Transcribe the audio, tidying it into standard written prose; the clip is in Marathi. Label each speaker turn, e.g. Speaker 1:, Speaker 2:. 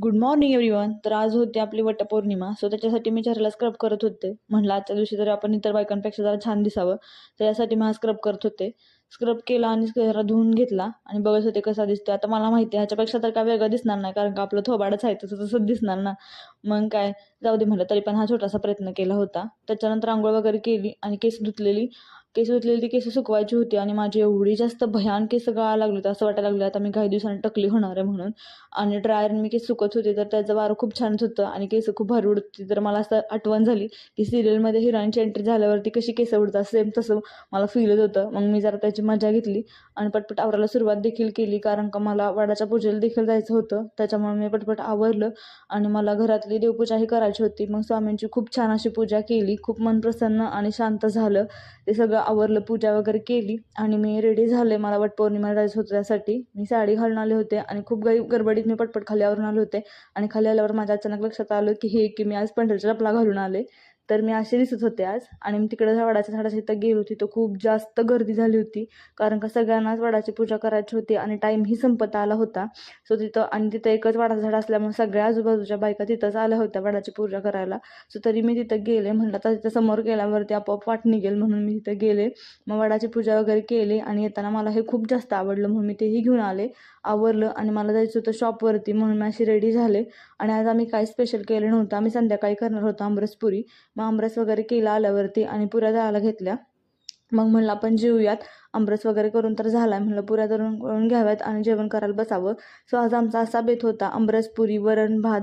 Speaker 1: Good morning everyone. तर आज होती आपली वटपौर्णिमा. सो त्याच्यासाठी मी चेहऱ्याला स्क्रब करत होते. म्हटलं आजच्या दिवशी जरी आपण इतर बायकांपेक्षा जरा छान दिसावं, तर यासाठी मी हा स्क्रब करत होते. स्क्रब केला आणि चेहरा धुवून घेतला आणि बघत होते कसा दिसतो. आता मला माहिती आहे ह्याच्यापेक्षा तर काय वेगळं दिसणार नाही, कारण का आपलं थोबाडच आहे तसं तसंच दिसणार ना. मग काय, जाऊ दे म्हटलं, तरी पण हा छोटासा प्रयत्न केला होता. त्याच्यानंतर आंघोळ वगैरे केली आणि केस धुतलेली ती केस सुकवायची होती आणि माझी एवढी जास्त भयान केस गळायला लागली होती, असं वाटायला लागलं आता मी काही दिवसांनी टकली होणार आहे म्हणून. आणि ड्रायर मी केस सुकत होते तर त्याचं वारं खूप छान होतं आणि केस खूप भारी उडत होती. तर मला असं आठवण झाली की सिरियलमध्ये हिरोईनची एंट्री झाल्यावरती कशी केस उडतात, सेम तसं मला फील होत होतं. मग मी जरा त्याची मजा घेतली आणि पटपट आवरायला सुरुवात देखील केली, कारण का मला वडाच्या पूजेला देखील जायचं होतं. त्याच्यामुळे मी पटपट आवरलं आणि मला घरातली देवपूजाही करायची होती. मग स्वामींची खूप छान अशी पूजा केली, खूप मन प्रसन्न आणि शांत झालं. ते सगळं आवरलं, पूजा वगैरे केली आणि मी रेडी झाले. मला वटपौर्णिमेला जायचं होतं, त्यासाठी मी साडी घालून आले होते आणि खूप गडबडीत मी पटपट खाली आवरून आले होते. आणि खाली आल्यावर माझ्या अचानक लक्षात आलं की मी आज पंढरीच्या चपला घालून आले. तर मी असे दिसत होते आज. आणि मी तिकडे वडाच्या झाडाच्या इथं गेलो होती, तर खूप जास्त गर्दी झाली होती, कारण का सगळ्यांनाच वडाची पूजा करायची होती आणि टाईमही संपत आला होता. सो तिथं एकच वडाचं झाड असल्यामुळे सगळ्या आजूबाजूच्या बायका तिथंच आल्या होत्या वडाची पूजा करायला. सो तरी मी तिथं गेले. म्हटलं तर तिथं समोर गेल्यावरती आपोआप वाट निघेल म्हणून मी तिथं गेले. मग वडाची पूजा वगैरे केली आणि येताना मला हे खूप जास्त आवडलं म्हणून मी तेही घेऊन आले. आवरलं आणि मला जायचं होतं शॉपवरती, म्हणून मी अशी रेडी झाले. आणि आज आम्ही काही स्पेशल केलं नव्हतं, आम्ही संध्याकाळी करणार होतो आमरसपुरी. मग आमरस वगैरे केला आल्यावरती आणि पुऱ्या जायला घेतल्या. मग म्हणलं आपण जेवूयात, आमरस वगैरे करून तर झालाय, म्हणलं पुऱ्या करून घ्याव्यात आणि जेवण करायला बसावं. सो आज आमचा असा बेत होता, आमरस पुरी, वरण भात